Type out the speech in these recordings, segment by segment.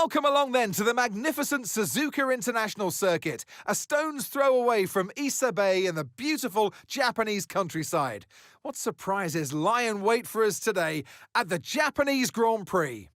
Welcome along then to the magnificent Suzuka International Circuit, a stone's throw away from Issa Bay in the beautiful Japanese countryside. What surprises lie in wait for us today at the Japanese Grand Prix?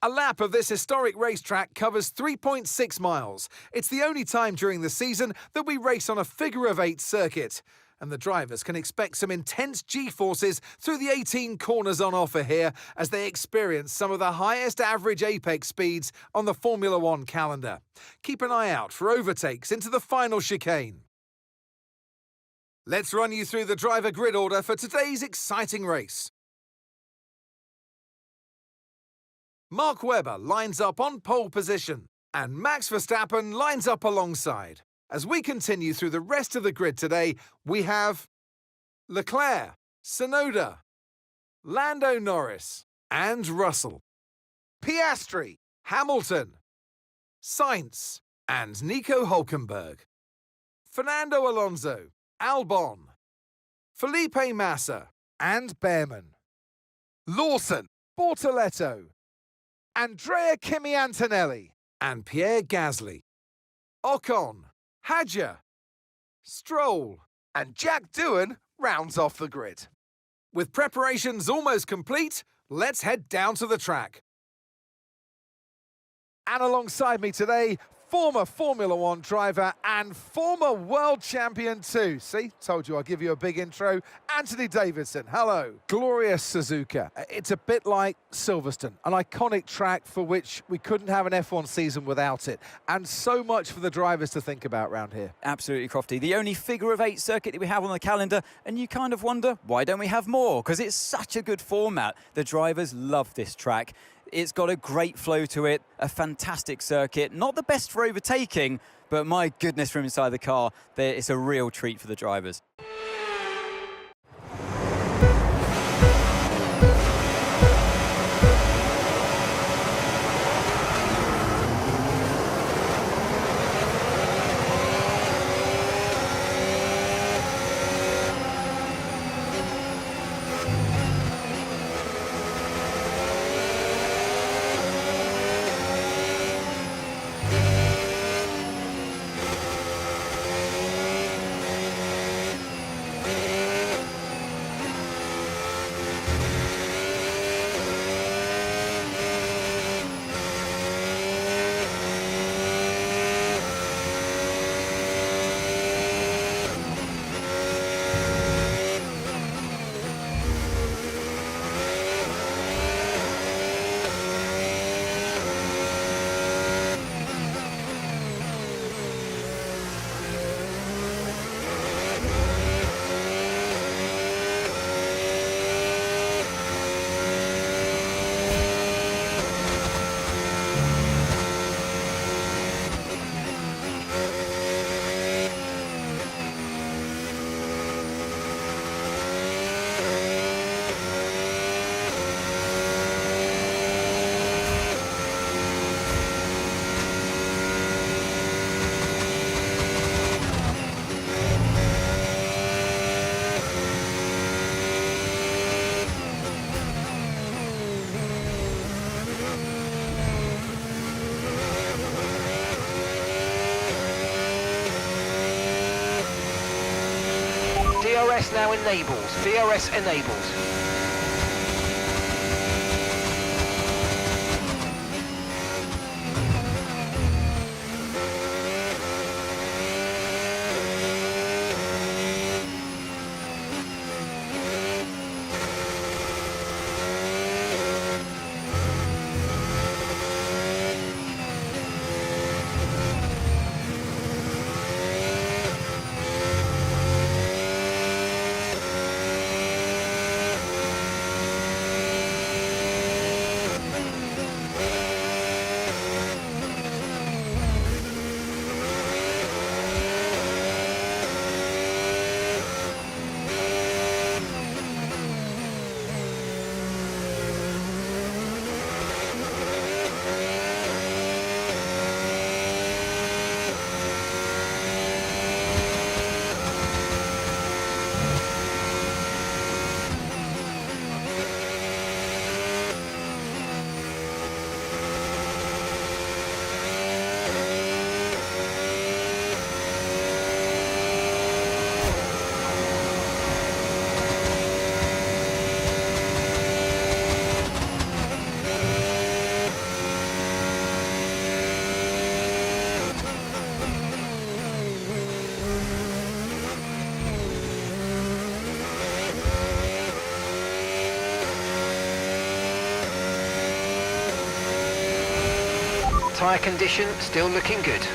A lap of this historic racetrack covers 3.6 miles. It's the only time during the season that we race on a figure-of-8 circuit. And the drivers can expect some intense G-forces through the 18 corners on offer here as they experience some of the highest average apex speeds on the Formula One calendar. Keep an eye out for overtakes into the final chicane. Let's run you through the driver grid order for today's exciting race. Mark Webber lines up on pole position, and Max Verstappen lines up alongside. As we continue through the rest of the grid today, we have Leclerc, Tsunoda, Lando Norris, and Russell, Piastri, Hamilton, Sainz, and Nico Hülkenberg, Fernando Alonso, Albon, Felipe Massa, and Behrman, Lawson, Bortoleto, Andrea Kimi Antonelli, and Pierre Gasly, Ocon, Hadjar, Stroll, and Jack Doohan rounds off the grid. With preparations almost complete, let's head down to the track. And alongside me today, former Formula One driver and former world champion too. See, told you I'd give you a big intro. Anthony Davidson, hello. Glorious Suzuka. It's a bit like Silverstone, an iconic track for which we couldn't have an F1 season without it. And so much for the drivers to think about around here. Absolutely, Crofty. The only figure-of-8 circuit that we have on the calendar, and you kind of wonder, why don't we have more? Because it's such a good format. The drivers love this track. It's got a great flow to it, a fantastic circuit. Not the best for overtaking, but my goodness, from inside the car, it's a real treat for the drivers. DRS now enables. DRS enables. Tyre condition still looking good.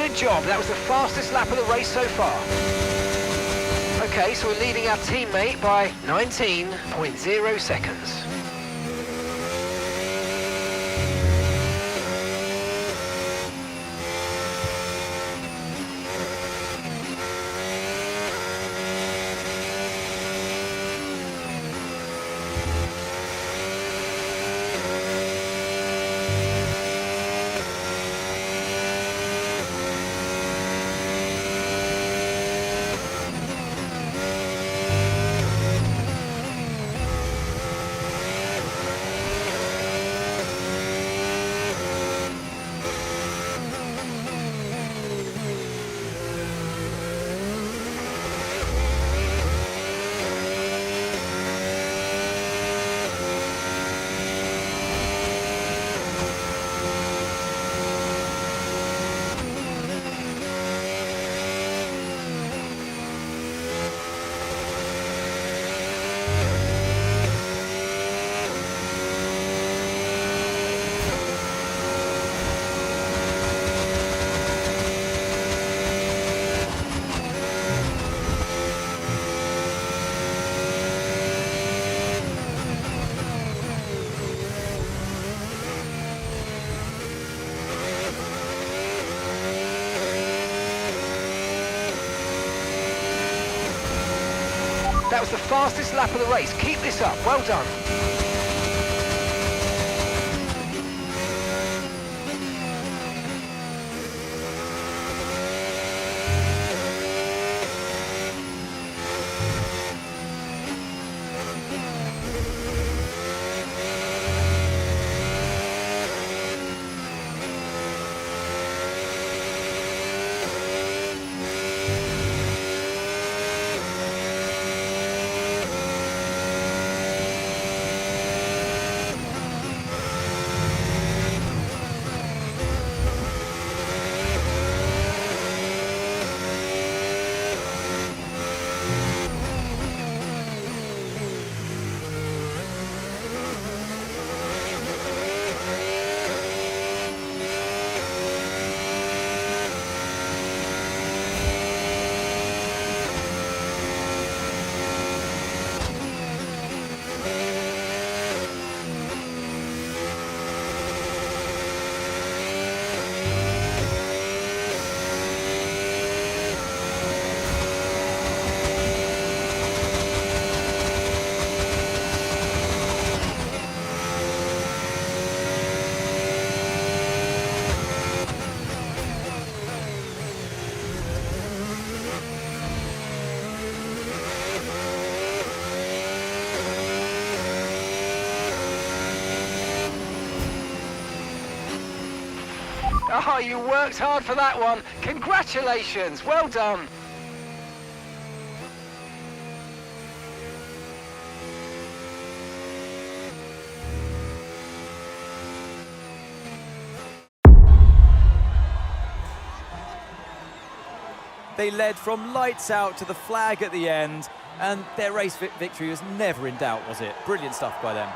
Good job, that was the fastest lap of the race so far. Okay, so we're leading our teammate by 19.0 seconds. That was the fastest lap of the race. Keep this up. Well done. Oh, you worked hard for that one. Congratulations. Well done. They led from lights out to the flag at the end, and their race victory was never in doubt, was it? Brilliant stuff by them.